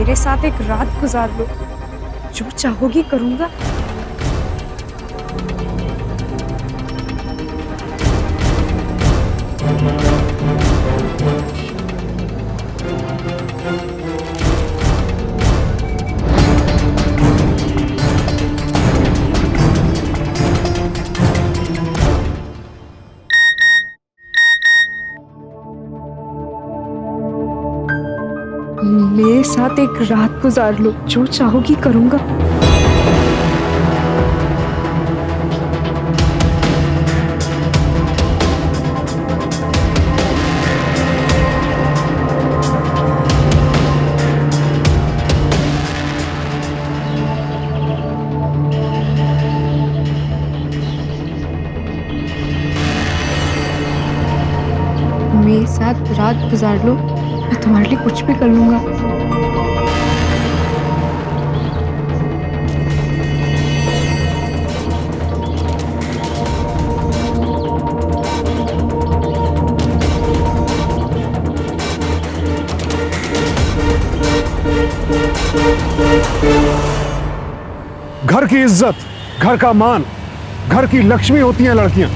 मेरे साथ एक रात गुजार लो, जो चाहोगी करूंगा। मेरे साथ एक रात गुजार लो, जो चाहोगी करूंगा। मेरे साथ रात गुजार लो, मैं तुम्हारे लिए कुछ भी कर लूंगा। घर की इज्जत, घर का मान, घर की लक्ष्मी होती हैं लड़कियां।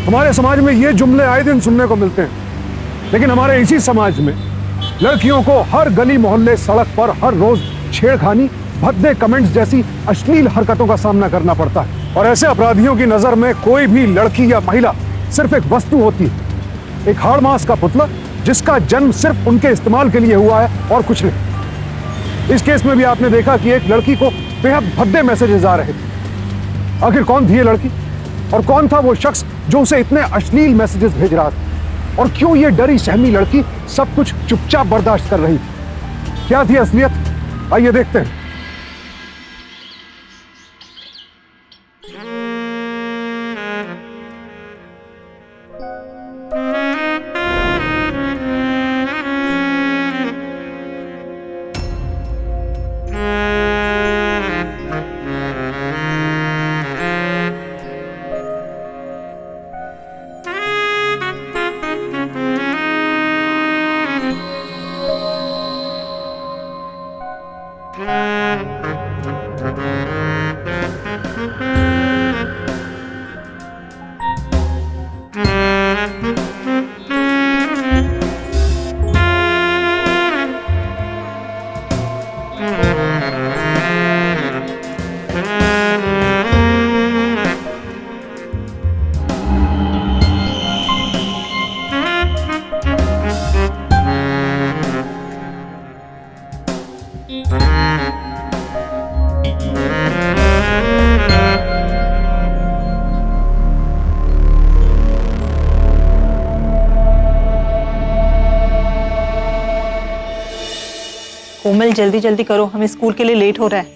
हमारे समाज में ये जुमले आए दिन सुनने को मिलते हैं, लेकिन हमारे इसी समाज में लड़कियों को हर गली मोहल्ले सड़क पर हर रोज छेड़खानी, भद्दे कमेंट्स जैसी अश्लील हरकतों का सामना करना पड़ता है। और ऐसे अपराधियों की नजर में कोई भी लड़की या महिला सिर्फ एक वस्तु होती है, एक हाड़ मांस का पुतला जिसका जन्म सिर्फ उनके इस्तेमाल के लिए हुआ है और कुछ नहीं। इस केस में भी आपने देखा कि एक लड़की को बेहद भद्दे मैसेजेस आ रहे थे। आखिर कौन थी ये लड़की और कौन था वो शख्स जो उसे इतने अश्लील मैसेजेस भेज रहा था? और क्यों ये डरी सहमी लड़की सब कुछ चुपचाप बर्दाश्त कर रही थी? क्या थी असलियत? आइए देखते हैं। कोमल जल्दी जल्दी करो, हमें स्कूल के लिए लेट हो रहा है।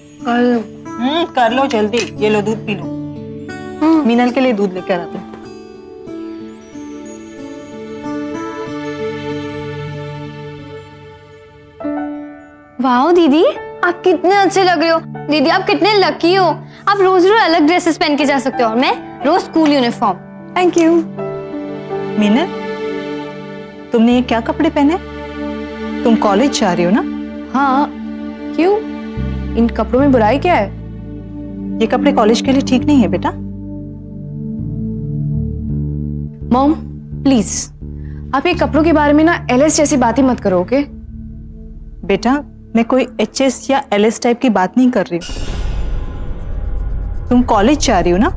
कर लो जल्दी। ये लो दूध पी लो। मीनल के लिए दूध लेकर आते। वाह दीदी, आप कितने अच्छे लग रहे हो। दीदी आप कितने लकी हो, आप रोज रोज अलग ड्रेसेस पहन के जा सकते हो और मैं रोज school uniform. Thank you. Meenal, तुमने ये क्या कपड़े पहने? तुम कॉलेज जा रही हो ना? हाँ, क्यों? इन कपड़ों में बुराई क्या है? ये कपड़े कॉलेज के लिए ठीक नहीं है बेटा। मॉम प्लीज, आप ये कपड़ों के बारे में ना एलएस जैसी बातें मत करो, ओके? बेटा मैं कोई एचएस या एलएस टाइप की बात नहीं कर रही हूँ। तुम कॉलेज जा रही हो ना,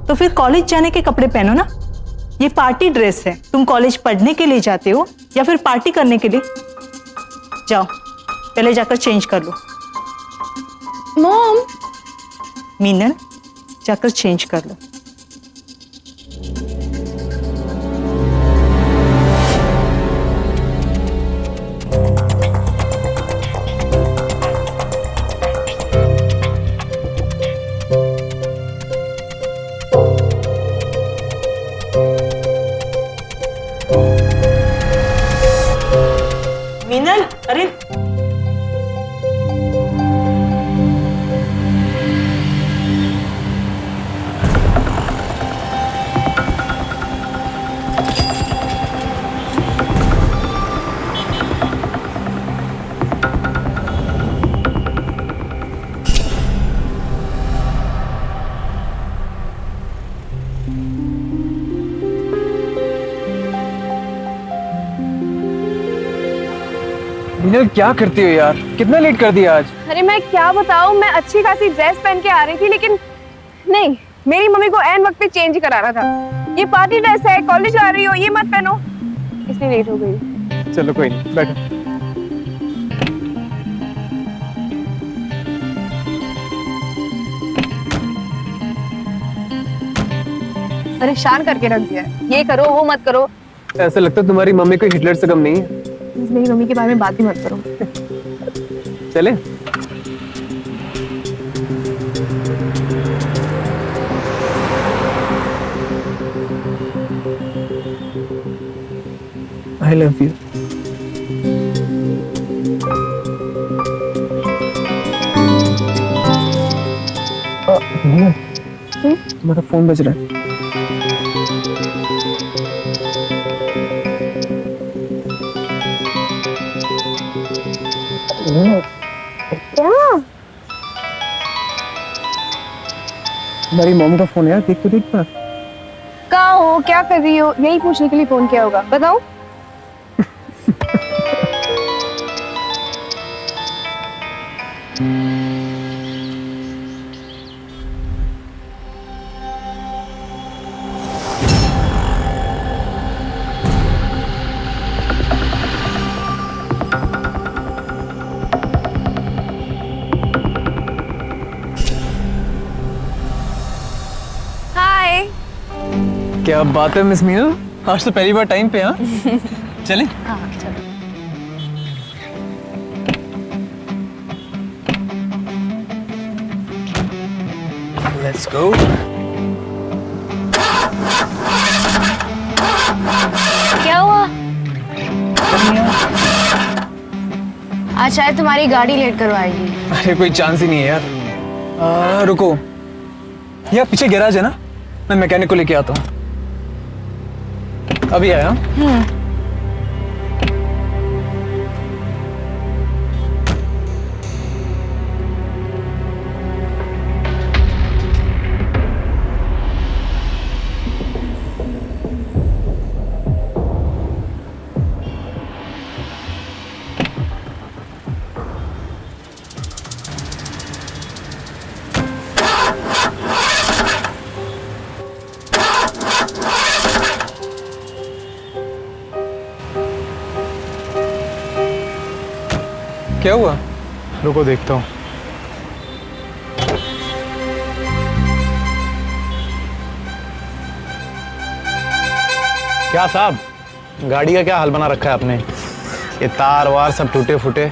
तो फिर कॉलेज जाने के कपड़े पहनो ना। ये पार्टी ड्रेस है। तुम कॉलेज पढ़ने के लिए जाते हो या फिर पार्टी करने के लिए? जाओ पहले जाकर चेंज कर लो। मॉम। मीनल जाकर चेंज कर लो। मीनल, अरे मीनल क्या करती हो यार, कितना लेट कर दिया आज। अरे मैं क्या बताऊं, मैं अच्छी खासी ड्रेस पहन के आ रही थी लेकिन नहीं, मेरी मम्मी को ऐन वक्त पे चेंज कराना था। ये पार्टी ड्रेस है, कॉलेज जा रही हो, ये मत पहनो, इसलिए लेट हो गई। चलो कोई नहीं, बैठो। परेशान करके रख दिया है, ये करो वो मत करो। ऐसा लगता है तुम्हारी मम्मी कोई हिटलर से कम नहीं है। मेरी मम्मी के बारे में बात ही मत करो। चले। I love you. तुम्हारा फोन बज रहा है। तुम्हारी मॉम का फोन है यार, देख तो देख ना। कहाँ हो, क्या कर रही हो, यही पूछने के लिए फोन किया होगा, बताओ। हाय। क्या बात है मिस मीनल, आज तो पहली बार टाइम पे। हाँ चले। हाँ चलो। Let's go. क्या हुआ? आज शायद तुम्हारी गाड़ी लेट करवाएगी। अरे कोई चांस ही नहीं है यार। रुको, यार पीछे गैराज है ना, मैं मैकेनिक को लेके आता हूँ। अभी आया। क्या हुआ? रुको देखता हूँ। क्या साहब, गाड़ी का क्या हाल बना रखा है आपने? ये तार वार सब टूटे फूटे,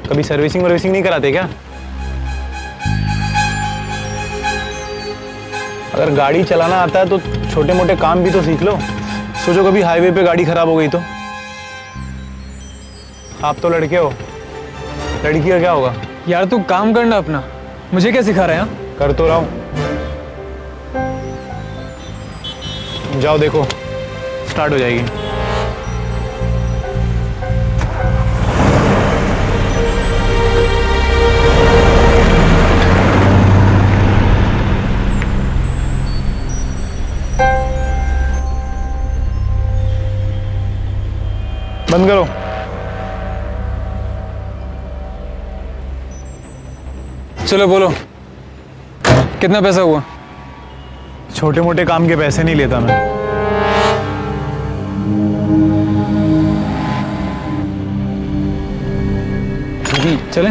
कभी सर्विसिंग वर्विसिंग नहीं कराते क्या? अगर गाड़ी चलाना आता है तो छोटे मोटे काम भी तो सीख लो। सोचो कभी हाईवे पे गाड़ी खराब हो गई तो। आप तो लड़के हो, लड़की का क्या होगा? यार तू काम करना अपना, मुझे क्या सिखा रहा है? कर तो रहा हूं। जाओ देखो, स्टार्ट हो जाएगी। बंद करो। चलो बोलो, कितना पैसा हुआ? छोटे मोटे काम के पैसे नहीं लेता मैं। चले।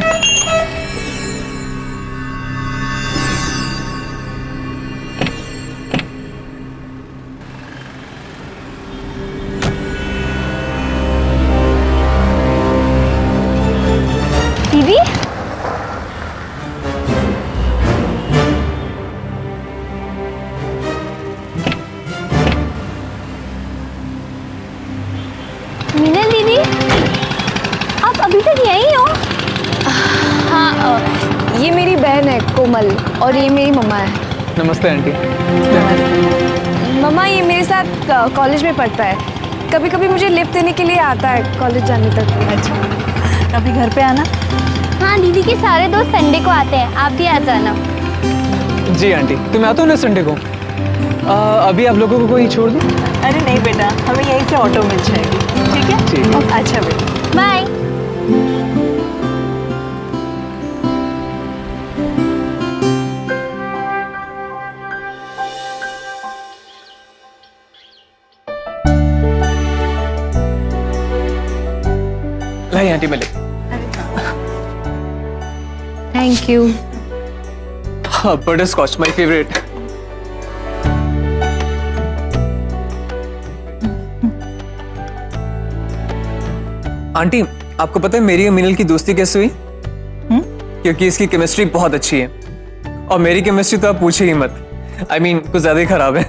दीदी मीनल दीदी, आप अभी तक यहीं हो? हाँ, ये मेरी बहन है कोमल और ये मेरी मम्मा है। नमस्ते आंटी। मम्मा ये मेरे साथ कॉलेज में पढ़ता है, कभी कभी मुझे लिफ्ट देने के लिए आता है कॉलेज जाने तक। अच्छा, कभी घर पे आना। हाँ दीदी के सारे दोस्त संडे को आते हैं, आप भी आ जाना। जी आंटी, तुम आते हो ना संडे को? अभी आप लोगों को कोई छोड़ दूं? अरे नहीं बेटा, हमें यहीं से ऑटो मिल जाएगी। ठीक है? ठीक। अच्छा बेटा, बाय। भाई आंटी मिले। Thank you. Butterscotch my favourite. Aunty आपको पता है मेरी और मिनल की दोस्ती कैसे हुई? क्योंकि इसकी केमिस्ट्री बहुत अच्छी है और मेरी केमिस्ट्री तो आप पूछे ही मत। I mean, कुछ ज्यादा ही खराब है।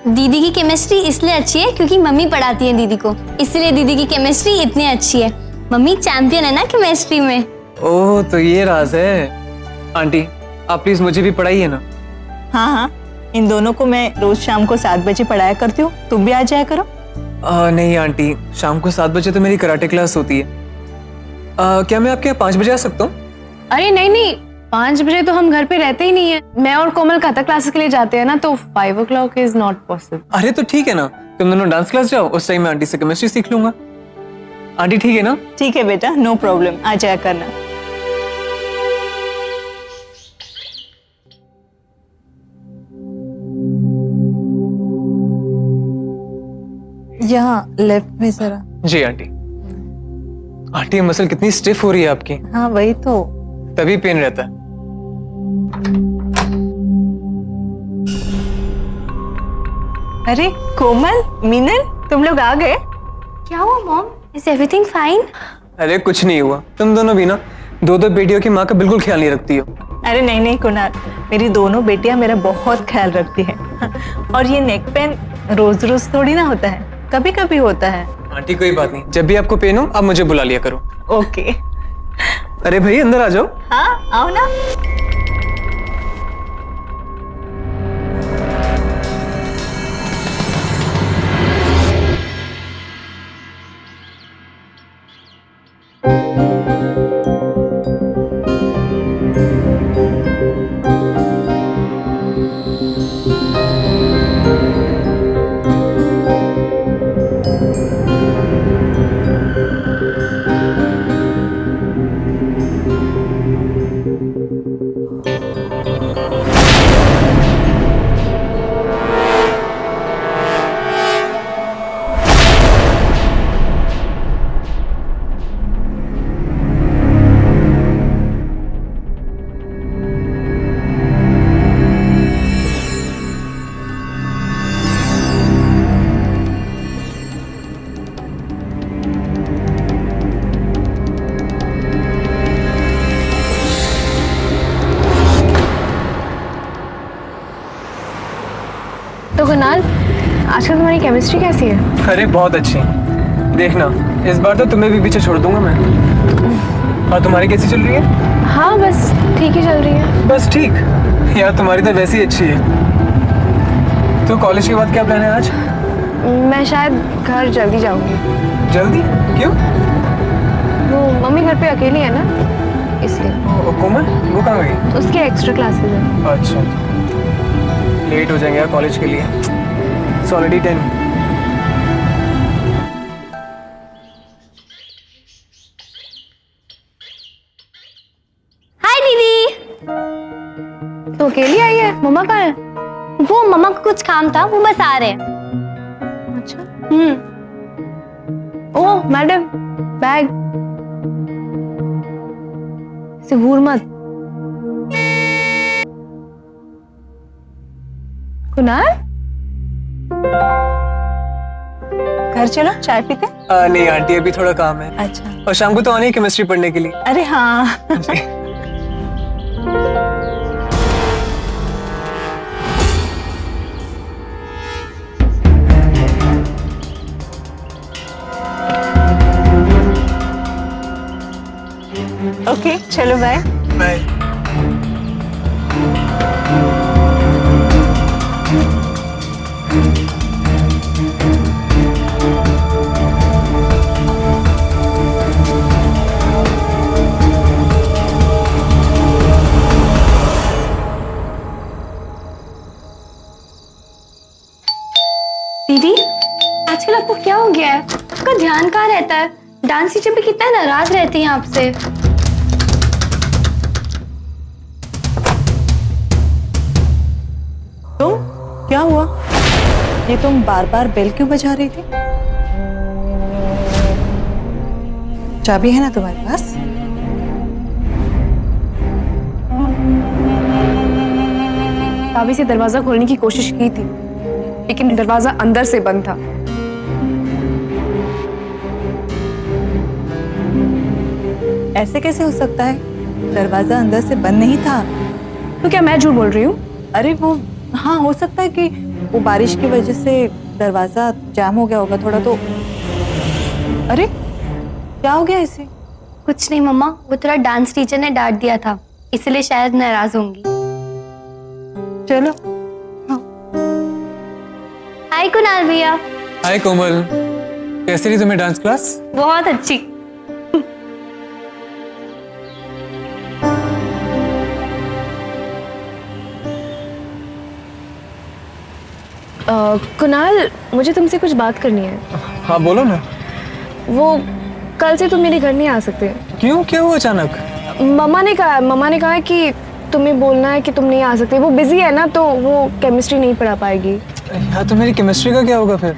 दीदी की केमिस्ट्री इसलिए अच्छी है क्योंकि मम्मी पढ़ाती है दीदी को, इसलिए दीदी की केमिस्ट्री इतनी अच्छी है। मम्मी चैंपियन है ना केमिस्ट्री में। ओह तो ये राज है। आंटी आप प्लीज मुझे भी पढ़ाइए ना। हाँ हाँ, इन दोनों को मैं रोज शाम को 7 बजे पढ़ाया करती हूँ, तुम भी आ जाया करो। नहीं आंटी, शाम को 7 बजे तो मेरी कराटे क्लास होती है। क्या मैं आपके यहाँ 5 बजे आ सकता हूँ? अरे नहीं नहीं, 5 बजे तो हम घर पे रहते ही नहीं है। मैं और कोमल कथक क्लासेस के लिए जाते हैं ना, तो 5 o'clock इज नॉट पॉसिबल। अरे तो ठीक है ना, तुम दोनों डांस क्लास जाओ, उस टाइम मैं आंटी से केमिस्ट्री सीख लूंगा। आंटी ठीक है ना? ठीक है बेटा, नो प्रॉब्लम, आ जाया करना। यहाँ लेफ्ट में जरा। जी आंटी। आंटी मसल कितनी स्टिफ हो रही है आपकी। हाँ वही तो। तभी पेन रहता है। अरे कोमल, मीनल, तुम लोग आ गए? क्या हुआ मॉम? Is everything fine? अरे कुछ नहीं हुआ, तुम दोनों भी ना 2 बेटियों की माँ का बिल्कुल ख्याल नहीं रखती हो। अरे नहीं नहीं कुणाल, मेरी दोनों बेटियां मेरा बहुत ख्याल रखती हैं। और ये नेक पेन रोज रोज थोड़ी ना होता है, कभी कभी होता है। आंटी कोई बात नहीं, जब भी आपको पेन हो आप मुझे बुला लिया करो। ओके। अरे भाई अंदर आ जाओ। हाँ आओ ना। तो कुणाल, आजकल तुम्हारी केमिस्ट्री कैसी है? अरे बहुत अच्छी, देखना इस बार तो तुम्हें भी पीछे छोड़ दूंगा मैं। और तुम्हारी कैसी चल रही है? हाँ बस ठीक ही चल रही है। बस ठीक? यार तुम्हारी तो वैसे ही अच्छी है। तो कॉलेज के बाद क्या प्लान है आज? मैं शायद घर जल्दी जाऊंगी। जल्दी? क्यों? वो मम्मी घर पे अकेली है ना, इसलिए। कोमल वो कहाँ गई? उसके एक्स्ट्रा क्लासेस हैं। अच्छा, लेट हो जाएंगे यार कॉलेज के लिए। It's already 10। हाय दीदी। तो अकेली आई है? मम्मा कहाँ है? वो मम्मा को कुछ काम था, वो बस आ रहे हैं। अच्छा। ओह मैडम, बैग से घूर मत। कुणाल, घर चलो चाय पीते। नहीं आंटी अभी थोड़ा काम है। अच्छा। और शाम को तो आनी है केमिस्ट्री पढ़ने के लिए। अरे हाँ। ओके चलो बाय। बाय। दीदी आजकल आपको क्या हो गया है? आपका ध्यान कहाँ रहता है? डांस टीचर भी कितना नाराज रहती हैं आपसे। तुम क्या हुआ? ये तुम बार बार बेल क्यों बजा रही थी? चाबी है ना तुम्हारे पास? चाबी से दरवाजा खोलने की कोशिश की थी, लेकिन दरवाजा अंदर से बंद था। ऐसे कैसे हो सकता है? दरवाजा अंदर से बंद नहीं था। तो क्या मैं झूठ बोल रही हूँ? अरे वो, हाँ हो सकता है कि वो बारिश की वजह से दरवाजा जाम हो गया होगा थोड़ा तो। अरे क्या हो गया इसे? कुछ नहीं मम्मा, वो थोड़ा डांस टीचर ने डांट दिया था, इसलिए शायद नाराज होंगी। चलो। हाय कुणाल भैया। हाय कोमल, कैसी रही तुम्हें डांस क्लास? बहुत अच्छी। कुणाल, मुझे तुमसे कुछ बात करनी है। हाँ बोलो ना। वो कल से तुम मेरे घर नहीं आ सकते। क्यों, क्या हुआ अचानक? मम्मा ने कहा है कि तुम्हें बोलना है कि तुम नहीं आ सकते। वो बिजी है ना, तो वो केमिस्ट्री नहीं पढ़ा पाएगी। यार तो मेरी केमिस्ट्री का क्या होगा फिर?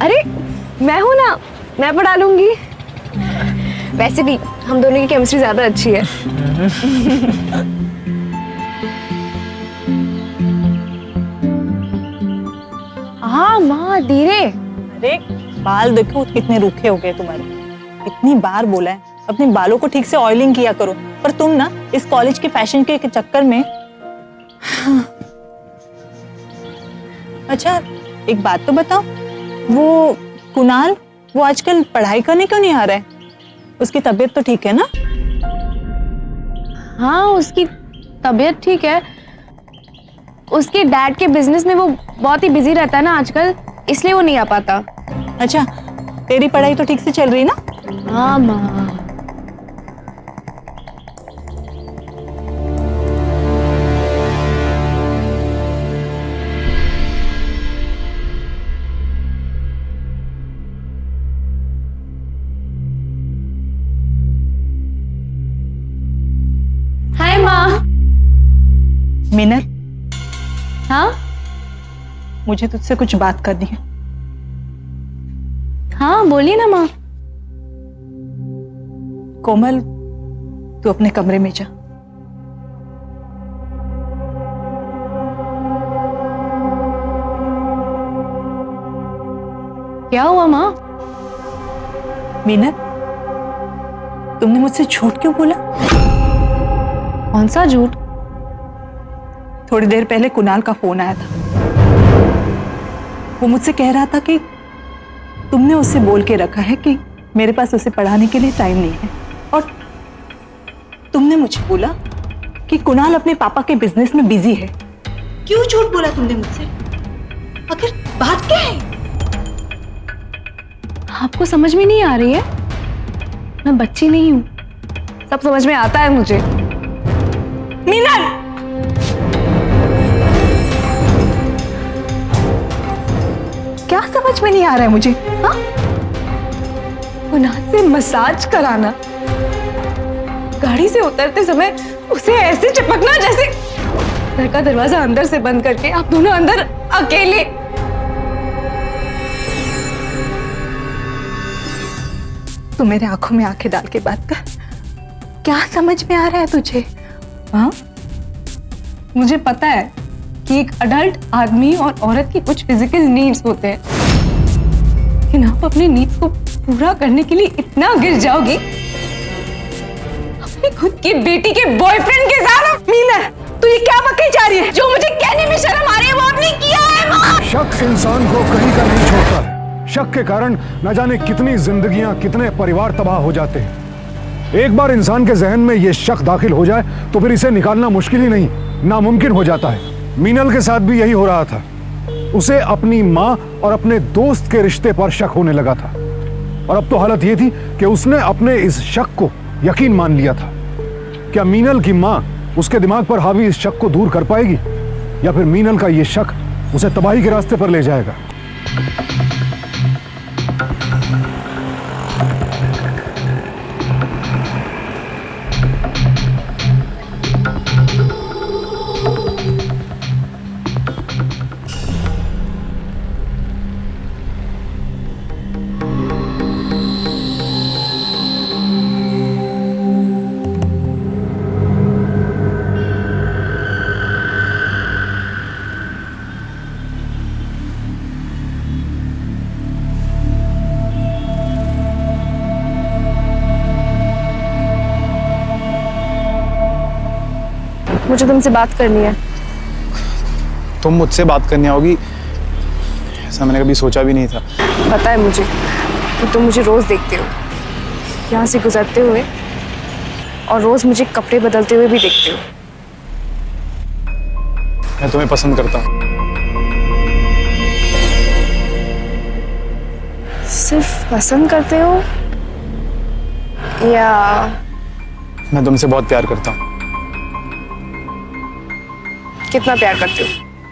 अरे मैं हूं ना, मैं पढ़ा लूंगी। वैसे भी हम दोनों की केमिस्ट्री ज्यादा अच्छी है। हाँ माँ, धीरे। अरे बाल देखो कितने रूखे हो गए तुम्हारे। इतनी बार बोला है अपने बालों को ठीक से ऑयलिंग किया करो, पर तुम ना इस कॉलेज के फैशन के चक्कर में। अच्छा एक बात तो बताओ, वो कुणाल वो आजकल पढ़ाई करने क्यों नहीं आ रहा है? उसकी तबीयत तो ठीक है ना? हाँ उसकी तबीयत ठीक है। उसके डैड के बिजनेस में वो बहुत ही बिजी रहता है ना आजकल, इसलिए वो नहीं आ पाता। अच्छा तेरी पढ़ाई तो ठीक से चल रही ना? हाँ माँ। हाय माँ। मीनल, हाँ मुझे तुझसे कुछ बात करनी है। हाँ बोलिए ना माँ। कोमल तू अपने कमरे में जा। क्या हुआ माँ? मीनल, तुमने मुझसे झूठ क्यों बोला? कौन सा झूठ? थोड़ी देर पहले कुणाल का फोन आया था। वो मुझसे कह रहा था कि तुमने उससे बोल के रखा है कि मेरे पास उसे पढ़ाने के लिए टाइम नहीं है, और तुमने मुझे बोला कि कुणाल अपने पापा के बिजनेस में बिजी है। क्यों झूठ बोला तुमने मुझसे? आखिर बात क्या है? आपको समझ में नहीं आ रही है? मैं बच्ची नहीं हूँ, सब समझ में आता है मुझे। मीनल, क्या समझ में नहीं आ रहा है मुझे? हाँ? कुणाल से मसाज कराना, गाड़ी से उतरते समय उसे ऐसे चिपकना जैसे घर का दरवाजा अंदर से बंद करके आप दोनों अंदर अकेले। तू मेरे आंखों में आंखें डाल के बात कर। क्या समझ में आ रहा है तुझे? हाँ? मुझे पता है कि एक अडल्ट आदमी और औरत की कुछ फिजिकल नीड्स होते हैं, लेकिन आप अपनी नीड्स को पूरा करने के लिए इतना गिर जाओगी अपनी खुद की बेटी के बॉयफ्रेंड के साथ। मीनल, तू ये क्या बकरी जा रही है? जो मुझे कहने में शर्म आ रही है वो आपने किया है माँ। शक इंसान को कहीं का नहीं छोड़ता है। शक के कारण न जाने कितनी जिंदगियां, कितने परिवार तबाह हो जाते हैं। एक बार इंसान के जहन में यह शक दाखिल हो जाए तो फिर इसे निकालना मुश्किल ही नहीं, नामुमकिन हो जाता है। मीनल के साथ भी यही हो रहा था। उसे अपनी माँ और अपने दोस्त के रिश्ते पर शक होने लगा था, और अब तो हालत यह थी कि उसने अपने इस शक को यकीन मान लिया था। क्या मीनल की माँ उसके दिमाग पर हावी इस शक को दूर कर पाएगी, या फिर मीनल का यह शक उसे तबाही के रास्ते पर ले जाएगा? मुझे तुमसे बात करनी है। तुम मुझसे बात करनी होगी, ऐसा मैंने कभी सोचा भी नहीं था। पता है मुझे कि तुम मुझे रोज देखते हो, यहाँ से गुजरते हुए, और रोज मुझे कपड़े बदलते हुए भी देखते हो। मैं तुम्हें पसंद करता हूँ। सिर्फ पसंद करते हो या मैं तुमसे बहुत प्यार करता हूँ। कितना प्यार करते हो?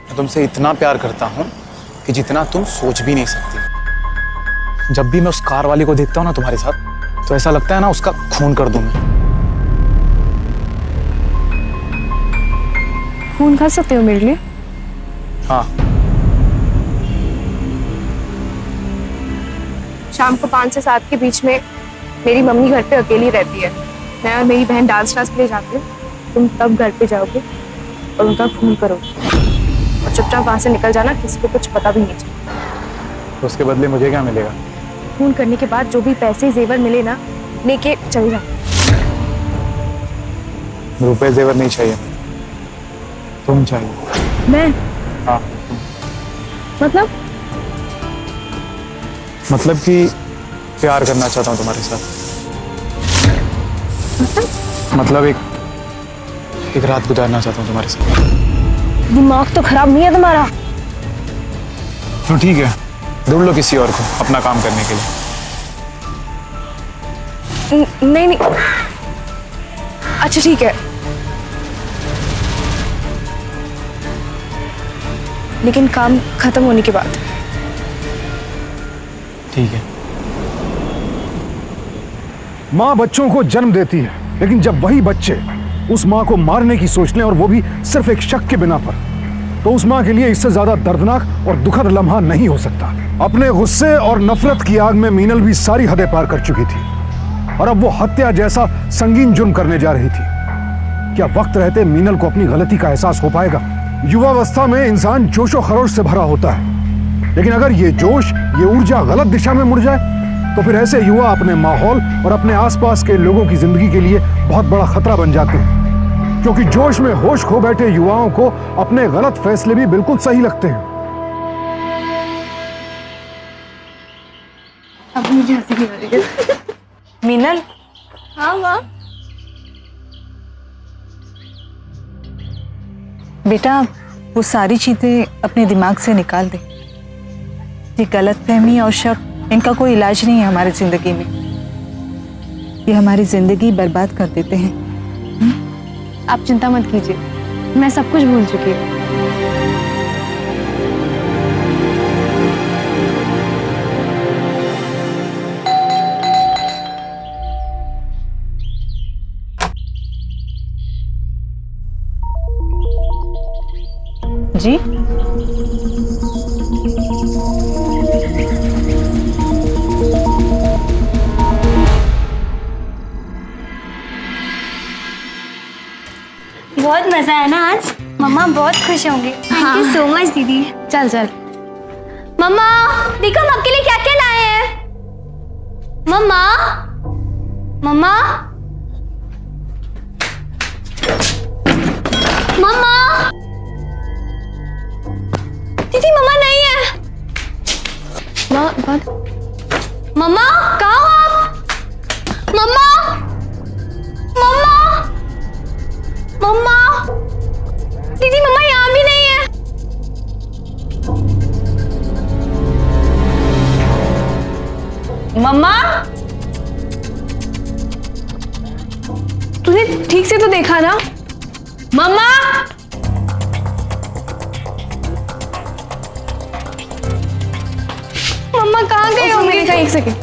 मैं तुमसे इतना प्यार करता हूँ कि जितना तुम सोच भी नहीं सकती। जब भी मैं उस कार वाली को देखता हूँ ना तुम्हारे साथ, तो ऐसा लगता है ना उसका खून कर दूं मैं। खून कर सकते हो मेरे लिए? हाँ। शाम को 5 से 7 के बीच में मेरी मम्मी घर पे अकेली रहती है। मैं और मेरी बहन डांस क्लास के लिए जाते हैं। तुम तब घर पे जाओगे और उनका खून करोगे, और चुपचाप वहां से निकल जाना, किसी को कुछ पता भी नहीं चलेगा। तो उसके बदले मुझे क्या मिलेगा? खून करने के बाद जो भी पैसे जेवर मिले ना, लेके चल जा। रुपए जेवर नहीं चाहिए, तुम चाहिए। मैं? हाँ। मतलब कि प्यार करना चाहता हूँ तुम्हारे साथ। मतलब एक रात गुजारना चाहता हूँ तुम्हारे साथ। दिमाग तो खराब नहीं है तुम्हारा? तो ठीक है, ढूंढ लो किसी और को अपना काम करने के लिए। नहीं नहीं, अच्छा ठीक है, लेकिन काम खत्म होने के बाद। ठीक है। माँ बच्चों को जन्म देती है, लेकिन जब वही बच्चे उस माँ को मारने की सोच लें, और वो भी सिर्फ एक शक के बिना पर, तो उस माँ के लिए इससे ज्यादा दर्दनाक और दुखद लम्हा नहीं हो सकता। अपने गुस्से और नफरत की आग में मीनल भी सारी हदें पार कर चुकी थी, और अब वो हत्या जैसा संगीन जुर्म करने जा रही थी। क्या वक्त रहते मीनल को अपनी गलती का एहसास हो पाएगा? युवावस्था में इंसान जोशो खरोश से भरा होता है, लेकिन अगर ये जोश, ये ऊर्जा गलत दिशा में मुड़ जाए, तो फिर ऐसे युवा अपने माहौल और अपने आसपास के लोगों की जिंदगी के लिए बहुत बड़ा खतरा बन जाते हैं। क्योंकि जोश में होश खो बैठे युवाओं को अपने गलत फैसले भी बिल्कुल सही लगते हैं। अब मुझे हंसी नहीं आ रही है। मीनल, हाँ माँ। बेटा वो सारी चीजें अपने दिमाग से निकाल दे। ये गलतफहमी और शक, इनका कोई इलाज नहीं है हमारी जिंदगी में। ये हमारी जिंदगी बर्बाद कर देते हैं। आप चिंता मत कीजिए, मैं सब कुछ भूल चुकी हूँ। जी बहुत मजा आया ना आज। मम्मा बहुत खुश होंगे। थैंक यू सो मच दीदी। चल चल। मम्मा देखो हम आपके लिए क्या क्या लाए हैं। मम्मा, मम्मा, मम्मा। दीदी मम्मा नहीं है। मम्मा कहाँ हो आप? मम्मा, मम्मा, मम्मा। दीदी मम्मा यहाँ भी नहीं है। मम्मा, तूने ठीक से तो देखा ना? मम्मा, मम्मा कहाँ गए हो मेरी? एक सेकंड।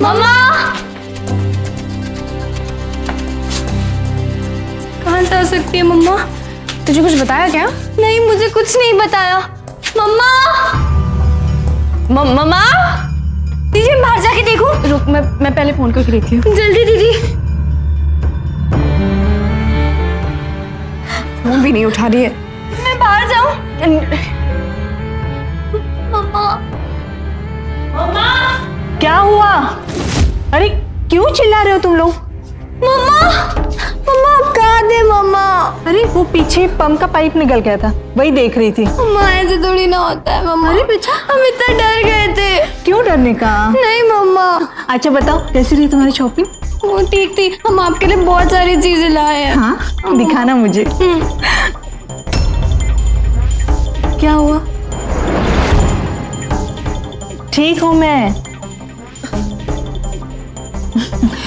मम्मा कहाँ जा सकती है मम्मा? तुझे कुछ बताया क्या? नहीं मुझे कुछ नहीं बताया। मम्मा, मम्मा, दीदी बाहर जाके देखो। रुक, मैं पहले फोन करके देखती हूँ। जल्दी दीदी। फोन भी नहीं उठा रही है। मैं बाहर जाऊं? मम्मा, मम्मा, क्या हुआ? अरे क्यों चिल्ला रहे हो तुम लोग? मम्मा, मम्मा आप कहाँ दबा दे मम्मा। अरे वो पीछे पंप का पाइप निकल गया था, वही देख रही थी। मम्मा ऐसे थोड़ी ना होता है मम्मा। अरे बेटा, हम इतना डर गए थे। क्यों डरने का? नहीं मम्मा। अच्छा बताओ, कैसी रही तुम्हारी शॉपिंग? वो ठीक थी, हम आपके लिए बहुत सारी चीजें लाए हैं। हाँ, दिखाना मुझे। क्या हुआ? ठीक हूँ मैं।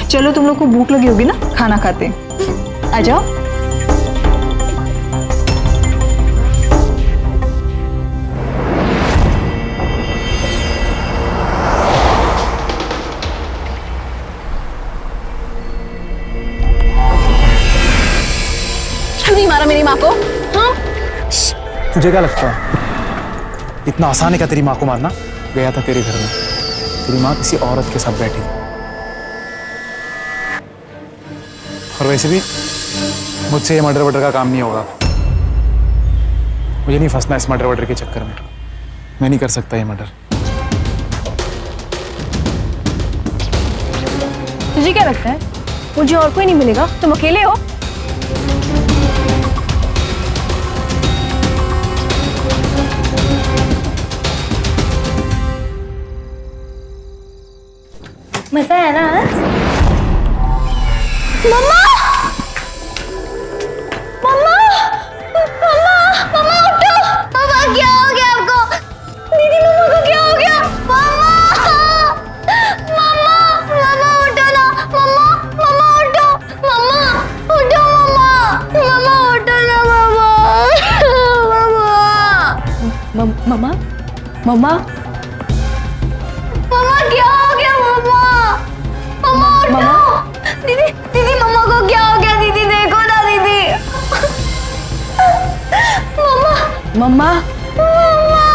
चलो, तुम लोग को भूख लगी होगी ना, खाना खाते। आ जाओ। क्यों नहीं मारा मेरी माँ को? हाँ? तुझे क्या लगता है इतना आसान है क्या तेरी माँ को मारना? गया था तेरे घर में, तेरी माँ किसी औरत के साथ बैठी थी। और वैसे भी मुझसे ये मर्डर वर्डर का काम नहीं होगा। मुझे नहीं फंसना इस मर्डर वर्डर के चक्कर में। मैं नहीं कर सकता ये मर्डर। तुझे क्या लगता है मुझे और कोई नहीं मिलेगा? तुम अकेले हो? मजा है ना? मम्मा! मम्मा! मम्मा! मम्मा उठो! मम्मा क्या हो गया आपको? दीदी मम्मा को क्या हो गया? मम्मा! मम्मा! मम्मा उठो ना! मम्मा! मम्मा उठो! मम्मा! उठो मम्मा! मम्मा उठो ना मम्मा! मम्मा? मम्मा? मम्मा क्या हो गया मम्मा? मम्मा उठो! दीदी दीदी मम्मा को क्या हो गया? दीदी देखो ना दीदी। मम्मा मम्मा? मम्मा।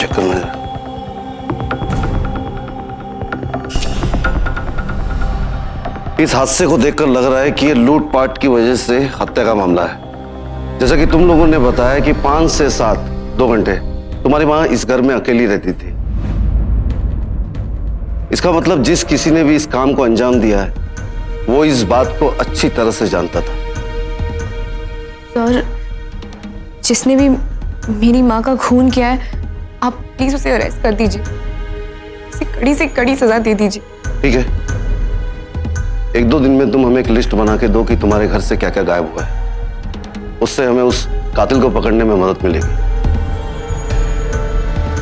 चक्कर में इस हादसे को देखकर लग रहा है कि ये लूटपाट की वजह से हत्या का मामला है। जैसा कि तुम लोगों ने बताया कि 5 से 7 2 घंटे तुम्हारी मां इस घर में अकेली रहती थी। इसका मतलब जिस किसी ने भी इस काम को अंजाम दिया है वो इस बात को अच्छी तरह से जानता था। सर, जिसने भी मेरी माँ का खून किया है, आप प्लीज उसे अरेस्ट कर दीजिए। उसे कड़ी से कड़ी सजा दे दीजिए। ठीक है, 1-2 दिन में तुम हमें एक लिस्ट बना के दो कि तुम्हारे घर से क्या क्या गायब हुआ है। उससे हमें उस कातिल को पकड़ने में मदद मिलेगी।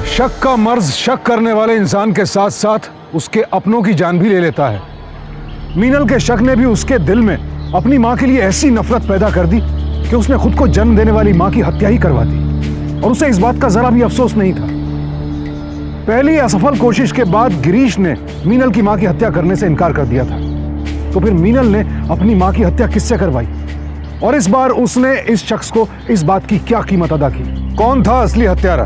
शक का मर्ज शक करने वाले इंसान के साथ साथ उसके अपनों की जान भी ले लेता है। मीनल के शक ने भी उसके दिल में अपनी मां के लिए ऐसी नफरत पैदा कर दी कि उसने खुद को जन्म देने वाली मां की हत्या ही करवा दी। और उसे इस बात का जरा भी अफसोस नहीं था। पहली असफल कोशिश के बाद गिरीश ने मीनल की मां की हत्या करने से इनकार कर दिया था। तो फिर मीनल ने अपनी मां की हत्या किससे करवाई? और इस बार उसने इस शख्स को इस बात की क्या कीमत अदा की? कौन था असली हत्यारा?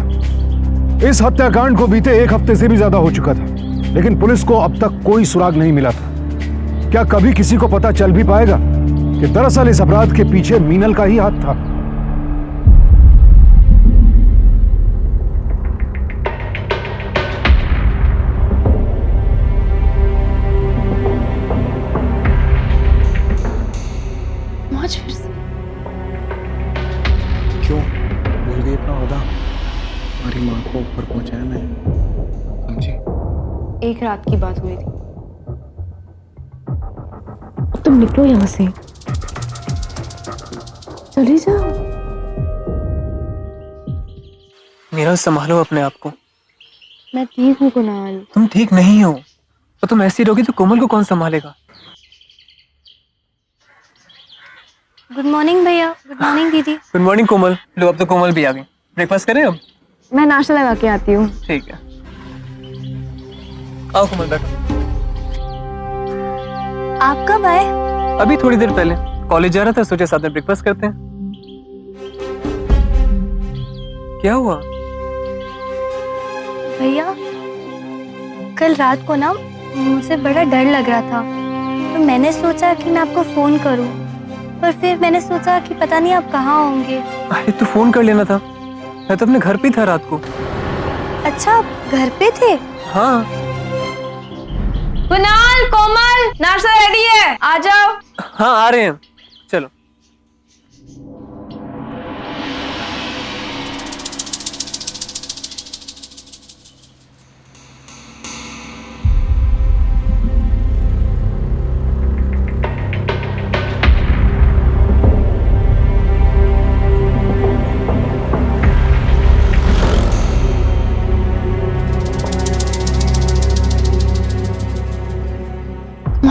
इस हत्याकांड को बीते 1 हफ्ते से भी ज्यादा हो चुका था, लेकिन पुलिस को अब तक कोई सुराग नहीं मिला था। क्या कभी किसी को पता चल भी पाएगा कि दरअसल इस अपराध के पीछे मीनल का ही हाथ था? आज फिर से क्यों भूल गई अपना ओहदा? हमारी माँ को ऊपर पहुंचाया मैंने, समझी? एक रात की बात हुई थी। तुम निकलो यहाँ से, चली जाओ। मीरा, संभालो अपने आप को। मैं ठीक हूँ कुणाल। तुम ठीक नहीं हो, तो तुम ऐसी रहोगी तो कोमल को कौन संभालेगा? गुड मॉर्निंग भैया। गुड मॉर्निंग दीदी। गुड मॉर्निंग कोमल। लो, अब तो कोमल भी आ गई। ब्रेकफास्ट करें अब? मैं नाश्ता लगा के आती हूँ। ठीक है, आओ कोमल बैठो। आप कब आए? अभी थोड़ी देर पहले। कॉलेज जा रहा था, सोचा साथ में ब्रेकफास्ट करते हैं। क्या हुआ? भैया, कल रात को ना मुझे बड़ा डर लग रहा था। तो मैंने सोचा कि मैं आपको फोन करूं, पर फिर मैंने सोचा कि पता नहीं आप कहाँ होंगे। अरे तू फोन कर लेना था, मैं तो अपने घर पे था रात को। अच्छा, आप घर पे थे? हाँ। कुणाल, कोमल, नाश्ता रेडी है, आ जाओ। हाँ आ रहे हैं, चलो।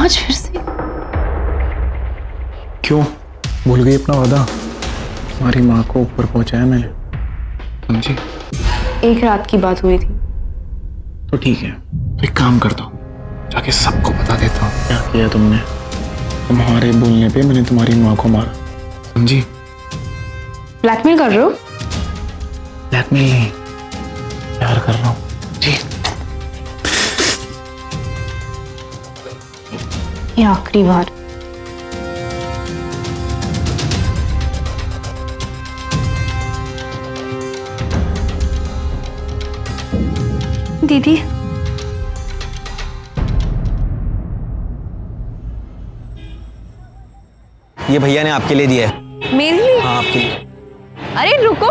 आज फिर से क्यों भूल गई अपना वादा? तुम्हारी माँ को ऊपर पहुंचाया मैंने, समझी? एक रात की बात हुई थी। तो ठीक है, तो एक काम करता हूँ, जाके सबको बता देता हूँ क्या किया तुमने। तुम्हारे बोलने पे मैंने तुम्हारी माँ को मारा, समझी? ब्लैकमेल कर रहे हो? ब्लैकमेल नहीं, प्यार कर रहा हूँ जी। ये आखिरी बार। दीदी, ये भैया ने आपके लिए दिया है। मेरे लिए? हाँ आपके लिए। अरे रुको,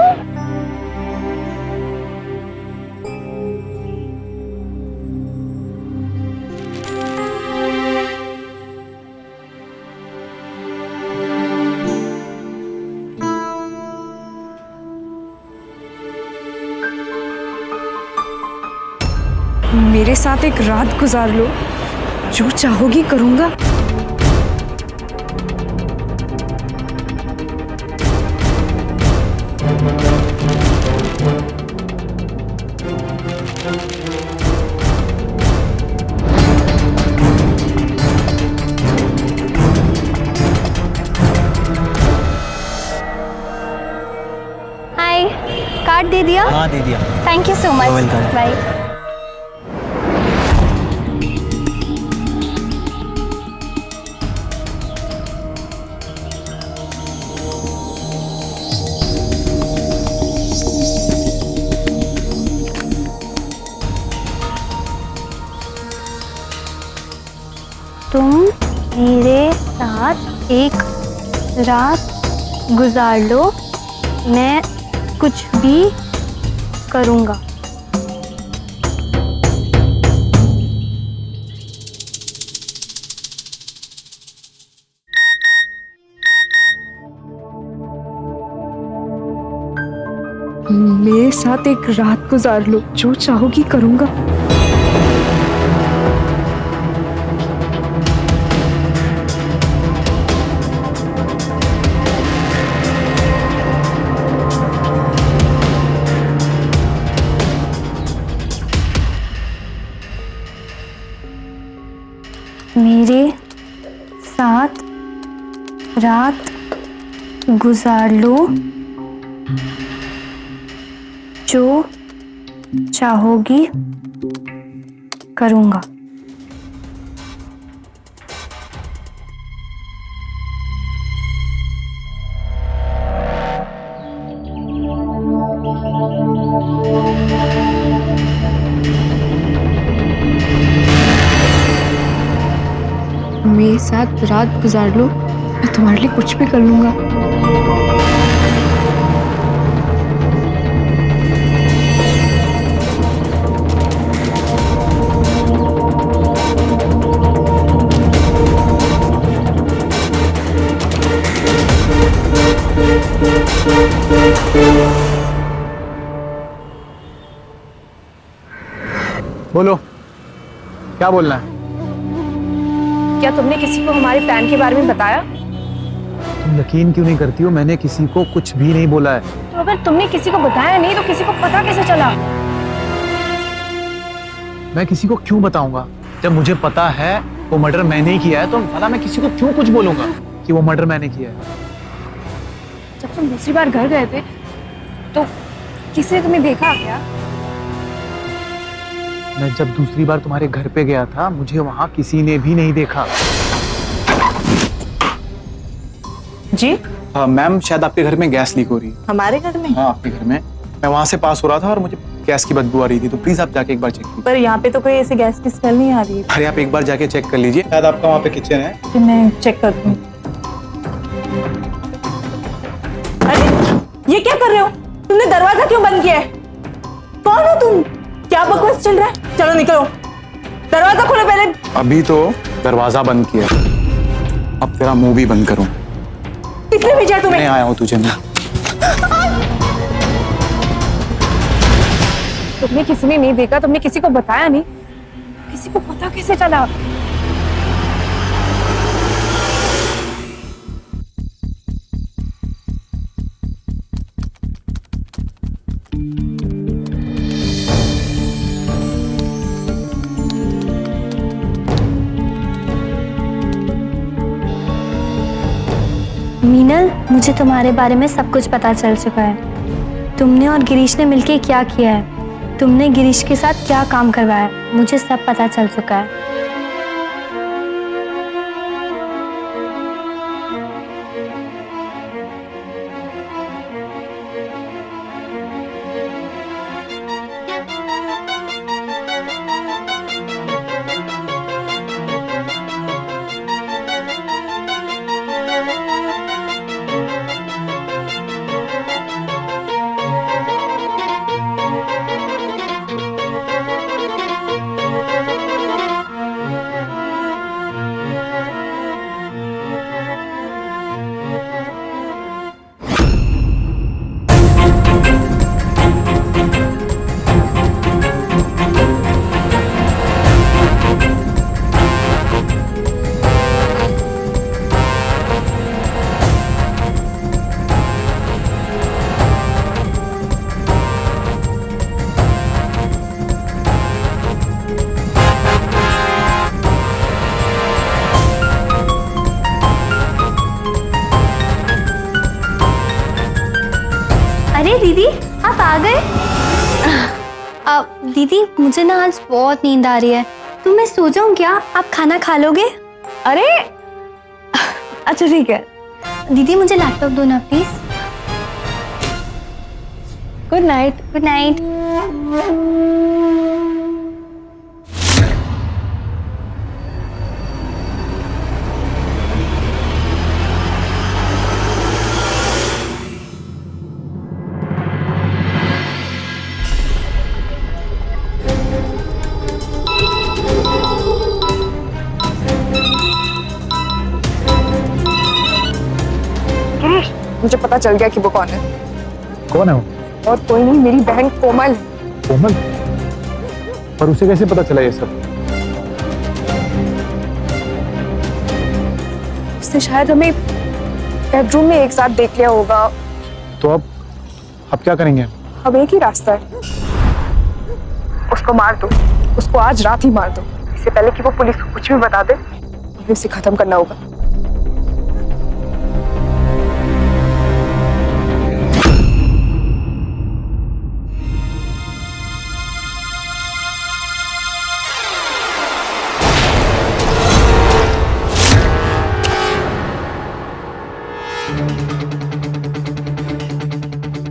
मेरे साथ एक रात गुजार लो, जो चाहोगी करूंगा। हाय, कार्ड दे दिया? हाँ दे दिया। Thank you so much. Welcome. Bye. तुम मेरे साथ एक रात गुजार लो, मैं कुछ भी करूँगा। मेरे साथ एक रात गुजार लो, जो चाहोगी करूंगा। मेरे साथ रात गुजार लो, जो चाहोगी करूँगा। मेरे साथ रात गुजार लो, मैं तुम्हारे लिए कुछ भी कर लूंगा। बोलो, क्या बोलना है? क्या तुमने किसी को हमारे प्लान के बारे में बताया? तुम यकीन क्यों नहीं करती हो? मैंने किसी को कुछ भी नहीं बोला है। तो अगर तुमने किसी को बताया नहीं तो किसी को पता कैसे चला? मैं किसी को क्यों बताऊंगा? जब मुझे पता है वो मर्डर मैंने ही किया है, तो भला मैं किसी को क्यों कुछ बोलूंगा कि वो मर्डर मैंने किया है? जब तुम दूसरी बार घर गए थे तो किसी ने तुम्हें देखा क्या? मैं जब दूसरी बार तुम्हारे घर पे गया था, मुझे वहां किसी ने भी नहीं देखा। जी मैम शायद आपके घर में गैस लीक हो रही है। हमारे घर में? हाँ आपके घर में। मैं वहां से पास हो रहा था और मुझे गैस की बदबू आ रही थी, तो प्लीज आप जाके एक बार चेक कीजिए। पर यहाँ पे तो कोई ऐसी गैस की स्मेल नहीं आ रही है। अरे आप एक बार जाके चेक कर लीजिए, शायद आपका वहाँ पे किचन है। कि मैं चेक कर दूँ। अरे ये क्या कर रहे हो? तुमने दरवाजा क्यों बंद किया है? कौन हो तुम? क्या बकवास चल रहा है? चलो निकलो, दरवाजा खोलो पहले। अभी तो दरवाजा बंद किया, अब तेरा मुंह भी बंद करूं। किसने भेजा है तुम्हें? मैं आया हूँ तुझे मैं। तुम्हें किसी ने नहीं देखा, तुमने किसी को बताया नहीं, किसी को पता कैसे चला? मीनल, मुझे तुम्हारे बारे में सब कुछ पता चल चुका है। तुमने और गिरीश ने मिलके क्या किया है, तुमने गिरीश के साथ क्या काम करवाया है, मुझे सब पता चल चुका है। अरे दीदी, आप आ गए? दीदी, मुझे ना आज बहुत नींद आ रही है, तो मैं सो जाऊं क्या? आप खाना खा लोगे? अरे अच्छा ठीक है। दीदी मुझे लैपटॉप दो ना please. Good night. Good night. मुझे पता चल गया कि वो कौन है। कौन है वो? और कोई नहीं, मेरी बहन कोमल। कोमल? पर उसे कैसे पता चला ये सब? उसने शायद हमें बेडरूम में एक साथ देख लिया होगा। तो अब क्या करेंगे? अब एक ही रास्ता है, उसको मार दो, उसको आज रात ही मार दो, इससे पहले कि वो पुलिस को कुछ भी बता दे। हमें उसे खत्म करना होगा।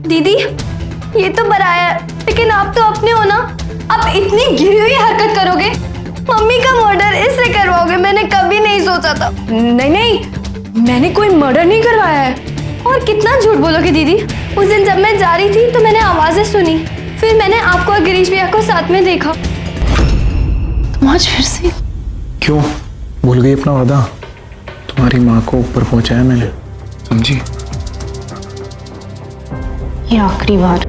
दीदी, ये तो बराया है, लेकिन आप तो अपने हो ना। आप इतनी गिरी हुई हरकत करोगे, मम्मी का मर्डर इससे करवाओगे, मैंने कभी नहीं सोचा था। नहीं नहीं, मैंने कोई मर्डर नहीं करवाया है। और कितना झूठ बोलोगे दीदी? उस दिन जब मैं जा रही थी तो मैंने आवाजें सुनी, फिर मैंने आपको और गिरीश भैया को साथ में देखा। तुम आज फिर से? क्यों भूल गई अपना वादा? तुम्हारी माँ को ऊपर पहुंचाया मैंने, समझी? ये आखिरी बार।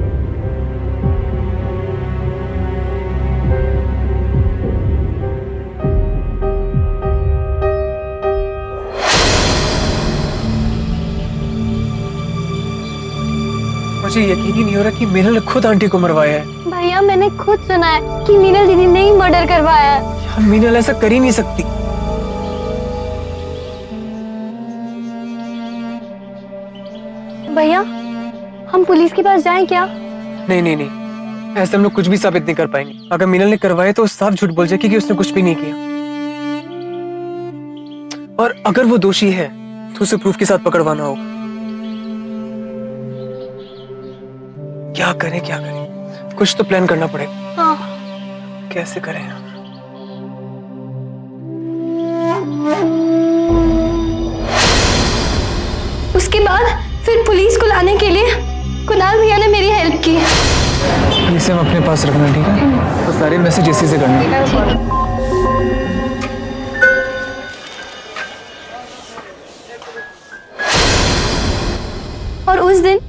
मुझे यकीन ही नहीं हो रहा कि मीनल ने खुद आंटी को मरवाया है। भैया, मैंने खुद सुना है कि मीनल दीदी ने ही मर्डर करवाया है। यार, मीनल ऐसा कर ही नहीं सकती। भैया, हम पुलिस के पास जाएं क्या? नहीं नहीं नहीं, ऐसे हम लोग कुछ भी साबित नहीं कर पाएंगे। अगर मीनल ने करवाया तो साफ झूठ बोल जाएगी कि उसने कुछ भी नहीं किया। और अगर वो दोषी है तो उसे प्रूफ के साथ पकड़वाना होगा। क्या करें, कुछ तो प्लान करना पड़ेगा। हाँ। कैसे करें? उसके बाद फिर पुलिस को लाने के लिए कुणाल भैया ने मेरी हेल्प की। इसे हम अपने पास रखना, ठीक है? तो सारे मैसेज इसी से करना। और उस दिन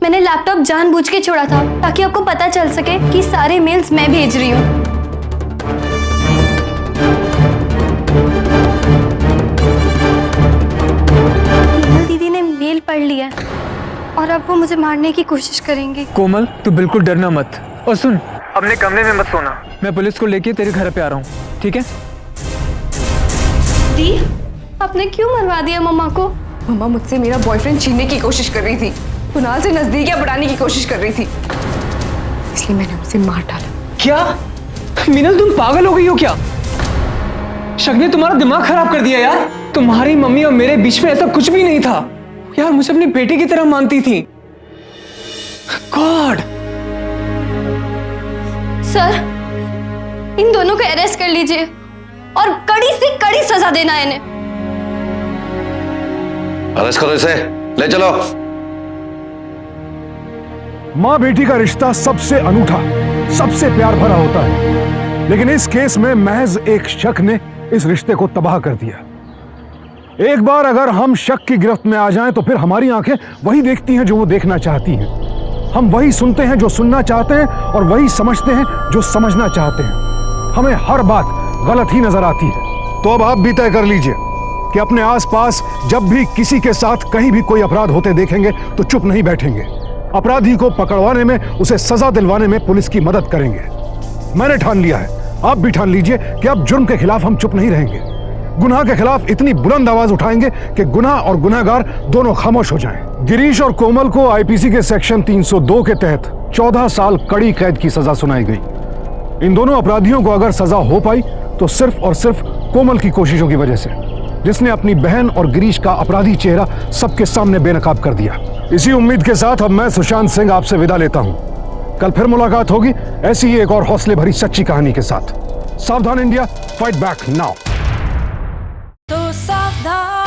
मैंने लैपटॉप जानबूझ के छोड़ा था ताकि आपको पता चल सके कि सारे मेल्स मैं भेज रही हूँ। दीदी ने मेल पढ़ लिया और अब वो मुझे मारने की कोशिश करेंगी। कोमल, तू बिल्कुल डरना मत। और सुन, अपने कमरे में मत सोना। मैं पुलिस को लेके तेरे घर पे आ रहा हूँ, ठीक है? दी, आपने क्यों मरवा दिया मम्मा को? मम्मा मुझसे मेरा बॉयफ्रेंड छीनने की कोशिश कर रही थी, कुणाल से नजदीकियां बढ़ाने की कोशिश कर रही थी, इसलिए मैंने उसे मार डाला। क्या मीनल, तुम पागल हो गई हो क्या? शक ने तुम्हारा दिमाग खराब कर दिया यार। तुम्हारी मम्मी और मेरे बीच में ऐसा कुछ भी नहीं था यार। मुझे अपनी बेटी की तरह मानती थी। गॉड। सर, इन दोनों को अरेस्ट कर लीजिए और कड़ी से कड़ी सजा देना है इन्हें। अरेस्ट करो इसे, ले चलो। मां बेटी का रिश्ता सबसे अनूठा, सबसे प्यार भरा होता है, लेकिन इस केस में महज एक शक ने इस रिश्ते को तबाह कर दिया। एक बार अगर हम शक की गिरफ्त में आ जाएं तो फिर हमारी आंखें वही देखती हैं जो वो देखना चाहती हैं। हम वही सुनते हैं जो सुनना चाहते हैं और वही समझते हैं जो समझना चाहते हैं। हमें हर बात गलत ही नजर आती है। तो अब आप भी तय कर लीजिए कि अपने आसपास जब भी किसी के साथ कहीं भी कोई अपराध होते देखेंगे तो चुप नहीं बैठेंगे। अपराधी को पकड़वाने में, उसे सजा दिलवाने में पुलिस की मदद करेंगे। मैंने ठान लिया है, आप भी ठान लीजिए कि अब जुर्म के खिलाफ हम चुप नहीं रहेंगे। गुनाह के खिलाफ इतनी बुलंद आवाज उठाएंगे कि गुनाह और गुनहगार दोनों खामोश हो जाएं। गिरीश और कोमल को आईपीसी के सेक्शन 302 के तहत 14 साल कड़ी कैद की सजा सुनाई गई। इन दोनों अपराधियों को अगर सजा हो पाई तो सिर्फ और सिर्फ कोमल की कोशिशों की वजह से, जिसने अपनी बहन और गिरीश का अपराधी चेहरा सबके सामने बेनकाब कर दिया। इसी उम्मीद के साथ अब मैं सुशांत सिंह आपसे विदा लेता हूं। कल फिर मुलाकात होगी ऐसी ही एक और हौसले भरी सच्ची कहानी के साथ। सावधान इंडिया, फाइट बैक नाउ। तो सावधान।